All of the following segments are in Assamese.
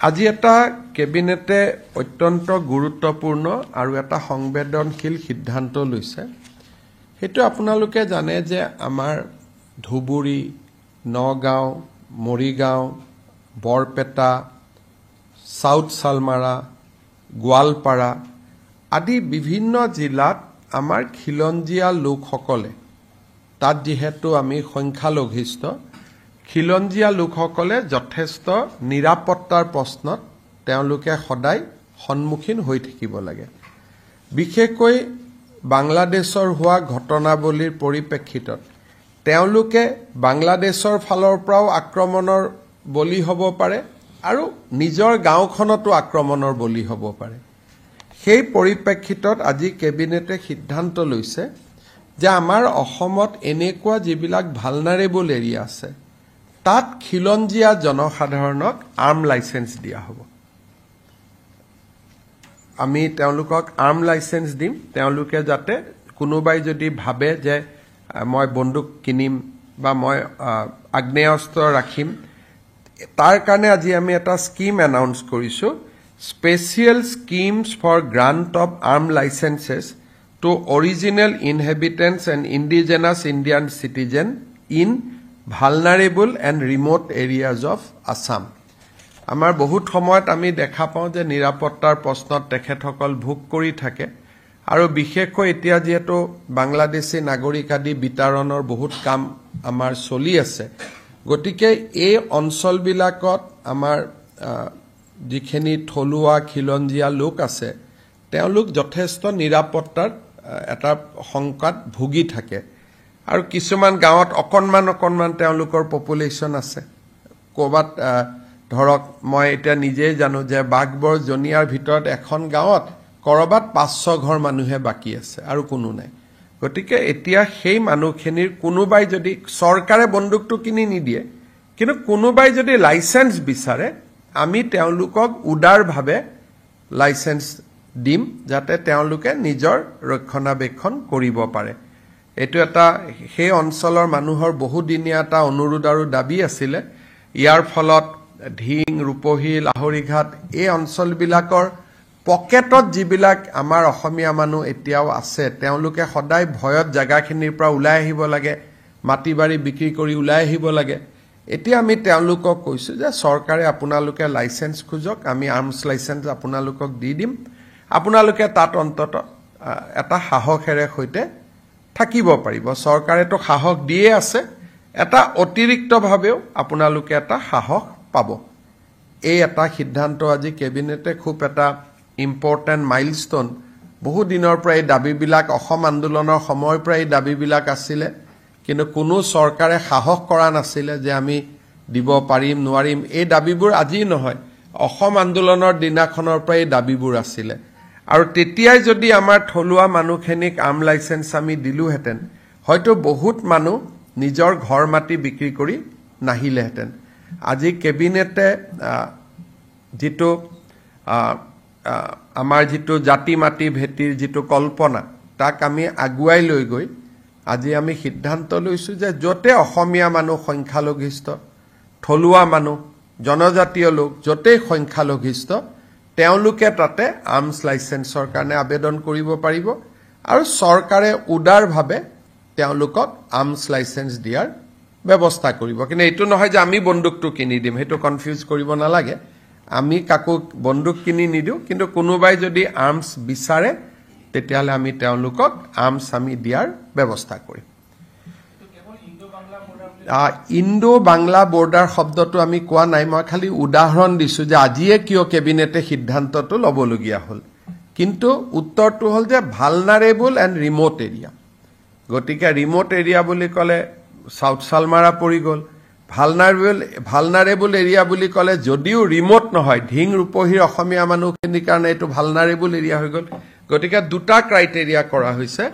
আজি এটা কেবিনেটে অত্যন্ত গুৰুত্বপূৰ্ণ আৰু এটা সংবেদনশীল সিদ্ধান্ত লৈছে হেতু আপোনালোকে জানে যে আমাৰ ধুবুৰী নগাঁও মৰিগাঁও বৰপেটা সাউথ সালমাৰা গোৱালপাৰা আদি বিভিন্ন জিলাত আমাৰ খিলঞ্জীয়া লোকসকলে তাত যেহেতু আমি সংখ্যালঘিষ্ঠ খিলঞ্জীয়া লোকসকলে যথেষ্ট নিৰাপত্তাৰ প্ৰশ্নত তেওঁলোকে সদায় সন্মুখীন হৈ থাকিব লাগে বিশেষকৈ বাংলাদেশৰ হোৱা ঘটনাৱলীৰ পৰিপ্ৰেক্ষিতত তেওঁলোকে বাংলাদেশৰ ফালৰ পৰাও আক্ৰমণৰ বলি হ'ব পাৰে আৰু নিজৰ গাঁওখনতো আক্ৰমণৰ বলি হ'ব পাৰে সেই পৰিপ্ৰেক্ষিতত আজি কেবিনেটে সিদ্ধান্ত লৈছে যে আমাৰ অসমত এনেকুৱা যিবিলাক ভালনাৰেবল এৰিয়া আছে তাত খিলঞ্জীয়া জনসাধাৰণক আৰ্ম লাইসেন্স দিয়া হ'ব আমি তেওঁলোকক আৰ্ম লাইসেন্স দিম তেওঁলোকে যাতে কোনোবাই যদি ভাবে যে মই বন্দুক কিনিম বা মই আগ্নেয়াস্ত্ৰ ৰাখিম তাৰ কাৰণে আজি আমি এটা স্কিম এনাউন্স কৰিছো special schemes for grant of arm licences to original inhabitants and indigenous Indian citizen in vulnerable and remote areas of Assam. আমাৰ বহুত সময়ত আমি দেখা পাওঁ যে নিৰাপত্তাৰ প্ৰশ্নত তেখেতসকল ভোগ কৰি থাকে আৰু বিশেষকৈ এতিয়া যেহেতু বাংলাদেশী নাগৰিক আদি বিতৰণৰ বহুত কাম আমাৰ চলি আছে গতিকে এই অঞ্চলবিলাকত আমাৰ যিখিনি থলুৱা খিলঞ্জীয়া লোক আছে তেওঁলোক যথেষ্ট নিৰাপত্তাৰ এটা সংকট ভুগি থাকে আৰু কিছুমান গাঁৱত অকনমান তেওঁলোকৰ পপুলেশন আছে কোবাত ধৰক মই এটা নিজে জানো যে বাগবৰ জনিয়াৰ ভিতৰত এখন গাঁৱত কৰবাত 500 ঘৰ মানুহে বাকি আছে আৰু কোনো নাই গতিকে এতিয়া সেই মানুহখিনিৰ কোনোবাই যদি চৰকাৰে বন্দুকটো কিনি নিদিয়ে কিন্তু কোনোবাই যদি লাইসেন্স বিচাৰে আমি তেওঁলোকক উদাৰভাৱে লাইসেন্স দিম যাতে তেওঁলোকে নিজৰ ৰক্ষণাবেক্ষণ কৰিব পাৰে এটো এটা সেই অঞ্চলৰ মানুহৰ বহুদিনীয়া এটা অনুৰোধ আৰু দাবী আছিল ইয়াৰ ফলত ঢিং ৰূপহী লাহৰিঘাট এই অঞ্চলবিলাকৰ পকেটত যিবিলাক আমাৰ অসমীয়া মানুহ এতিয়াও আছে তেওঁলোকে সদায় ভয়ত জাগাখিনিৰ পৰা ওলাই আহিব লাগে মাটিবাৰী বিক্ৰী কৰি ওলাই আহিব লাগে এতিয়া আমি তেওঁলোকক কৈছো যে চৰকাৰে আপোনালোকে লাইসেন্স খুজক আমি আৰ্মছ লাইসেন্স আপোনালোকক দি দিম আপোনালোকে তাত অন্তত এটা সাহসেৰে হৈতে থাকিব পাৰিব চৰকাৰে তো সাহস দিয়ে আছে এটা অতিৰিক্তভাৱেও আপোনালোকে এটা সাহস পাব এই এটা সিদ্ধান্ত আজি কেবিনেটে খুব এটা ইম্পৰ্টেন্ট মাইলস্টোন বহু দিনৰ পৰা এই দাবীবিলাক অসম আন্দোলনৰ সময়ৰ পৰা এই দাবীবিলাক আছিল কিন্তু কোনো চৰকাৰে সাহস কৰা নাছিল যে আমি দিব পাৰিম নোৱাৰিম এই দাবীবোৰ আজি নহয় অসম আন্দোলনৰ দিনাখনৰ পৰা এই দাবীবোৰ আছিল আৰু তেতিয়াই যদি আমাৰ থলুৱা মানুহখিনিক আৰ্ম লাইসেন্স আমি দিলুহেতেন হয়তো বহুত মানুহ নিজৰ ঘৰ মাটি বিক্ৰী কৰি নাহিলেহেতেন আজি কেবিনেটে যেটো আমাৰ যেটো জাতি মাটি ভেটিৰ যেটো কল্পনা তাক আমি আগুৱাই লৈ গৈ আজি আমি সিদ্ধান্ত লৈছো যে যতে অসমীয়া মানুহ সংখ্যালঘিষ্ঠ থলুৱা মানুহ জনজাতীয় লোক যতে সংখ্যালঘিষ্ঠ তেওঁলোকে তাতে আৰ্মছ লাইসেন্সৰ কাৰণে আবেদন কৰিব পাৰিব আৰু চৰকাৰে উদাৰভাৱে তেওঁলোকক আৰ্মছ লাইসেন্স দিয়াৰ ব্যৱস্থা কৰিব কিন্তু এটো নহয় যে আমি বন্দুকটো কিনি দিম হেতু কনফিউজ কৰিব নালাগে আমি কাকো বন্দুক কিনি নিদিও কিন্তু কোনোবাই যদি আৰ্মছ বিচাৰে তেতিয়ালে আমি তেওঁলোকক আৰ্মছ আমি দিয়াৰ ব্যৱস্থা কৰিম ইণ্ডো বাংলা বৰ্ডাৰ শব্দটো আমি কোৱা নাই মই খালি উদাহৰণ দিছো যে আজিয়ে কিয় কেবিনেটে সিদ্ধান্তটো লবলগীয়া হল কিন্তু উত্তৰটো হল যে ভালনাৰেবল এণ্ড ৰিমোট এৰিয়া গতিকে ৰিমোট এৰিয়া বুলি কলে সাউথ সালমাৰা পৰি গল ভালনাৰেবল এৰিয়া বুলি কলে যদিও ৰিমোট নহয় ঢিং ৰূপহীৰ অসমীয়া মানুহখিনিৰ কাৰণে এটো ভালনাৰেবল এৰিয়া হৈ গল গতিকে দুটা ক্ৰাইটেৰিয়া কৰা হৈছে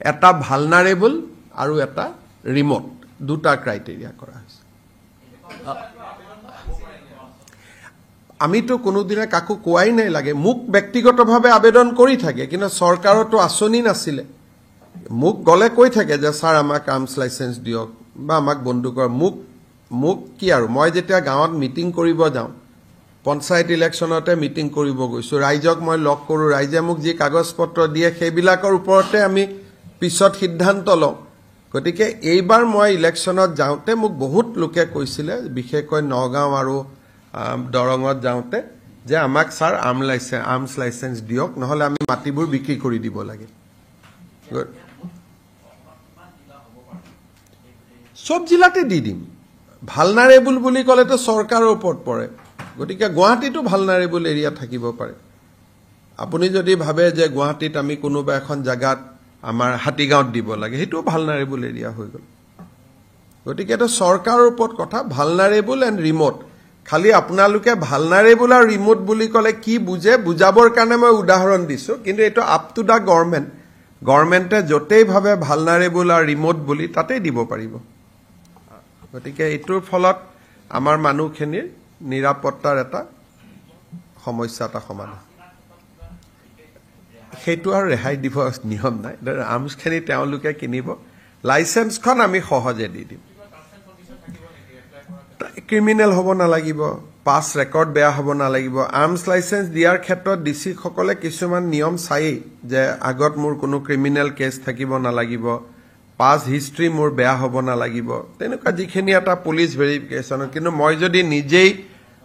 এটা ভালনাৰেবল আৰু এটা ৰিমোট দুটা ক্ৰাইটেৰিয়া কৰা হৈছে আমি তো কোনোদিনে কাকো কোৱাই নাই লাগে মুক ব্যক্তিগতভাৱে আবেদন কৰি থাকে কিন্তু চৰকাৰতো আছনি নাছিলে মুক গলে কৈ থাকে যে স্যাৰ আমাক আৰ্মছ লাইসেন্স দিয়ক বা আমাক বন্দুকৰ মুক কি আৰু মই যেতিয়া গাঁৱত মিটিং কৰিব যাওঁ পঞ্চায়ত ইলেকশ্যনতে মিটিং কৰিব গৈছো ৰাইজক মই লগ কৰো ৰাইজে মোক যি কাগজ পত্ৰ দিয়ে সেইবিলাকৰ ওপৰতে আমি পিছত সিদ্ধান্ত লওঁ গতিকে এইবাৰ মই ইলেকশ্যনত যাওঁতে মোক বহুত লোকে কৈছিলে বিশেষকৈ নগাঁও আৰু দৰঙত যাওঁতে যে আমাক স্যাৰ আৰ্মছ লাইসেন্স দিয়ক নহলে আমি মাটিবোৰ বিক্ৰী কৰি দিব লাগে সব জিলাতে দি দিম ভালনাৰেবল বুলি ক'লেতো চৰকাৰৰ ওপৰত পৰে গতিকে গুৱাহাটীটো ভালনাৰেবল এৰিয়া থাকিব পাৰে আপুনি যদি ভাবে যে গুৱাহাটীত আমি কোনোবা এখন জায়গাত আমাৰ হাতীগাঁৱত দিব লাগে হেতু ভালনাৰেবল এৰিয়া হৈ গল গতিকে এটা চৰকাৰৰ ওপৰত কথা ভালনাৰেবল এণ্ড ৰিমোট খালি আপোনালোকে ভালনাৰেবল আৰু ৰিমোট বুলি ক'লে কি বুজে বুজাবৰ কাৰণে মই উদাহৰণ দিছো কিন্তু এটো আপ টু দা গভৰ্নমেণ্টে যতেই ভাবে ভালনাৰেবল আৰু ৰিমোট বুলি তাতেই দিব পাৰিব গতিকে এটোৰ ফলত আমাৰ মানুহখিনিৰ নিৰাপত্তাৰ এটা সমস্যা এটা সমাধান সেইটো আৰু ৰেহাই দিব নিয়ম নাই আৰ্মছখিনি তেওঁলোকে কিনিব লাইসেন্সখন আমি সহজে দি দিম ক্ৰিমিনেল হ'ব নালাগিব পাছ ৰেকৰ্ড বেয়া হ'ব নালাগিব আৰ্মছ লাইসেন্স দিয়াৰ ক্ষেত্ৰত ডিসি সকলে কিছুমান নিয়ম চাই যে আগত মোৰ কোনো ক্ৰিমিনেল কেছ থাকিব নালাগিব পাছ হিষ্ট্ৰি মোৰ বেয়া হ'ব নালাগিব তেনেকুৱা যিখিনি এটা পুলিশ ভেৰিফিকেশন কিন্তু মই যদি নিজেই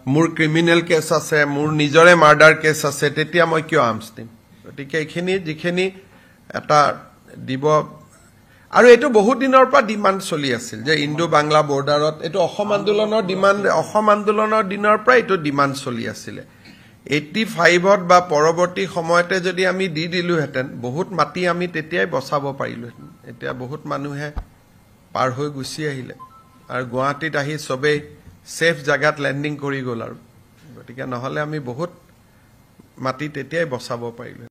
মোৰ ক্ৰিমিনেল কেছ আছে মোৰ নিজৰে মাৰ্ডাৰ কেছ আছে তেতিয়া মই কিয় আৰ্মছ দিম গতিকে এইখিনি যিখিনি এটা দিব আৰু এটো বহুত দিনৰ পৰা ডিমান্ড চলি আছিল যে ইণ্ডো বাংলা বৰ্ডাৰত এটো অসম আন্দোলনৰ দিনৰ পৰা এটো ডিমান্ড চলি আছিল 85ত বা পৰৱৰ্তী সময়তে যদি আমি দি দিলু হেতেন বহুত মাটি আমি তেতিয়াই বচাব পাৰিলু এতিয়া বহুত মানুহে পাৰ হৈ গুছি আহিলে আৰু গুৱাহাটীত আহি সবে সেফ জাগাত ল্যান্ডিং কৰি গল আৰু গতিকে নহলে আমি বহুত মাটি তেতিয়াই বচাব পাৰিলু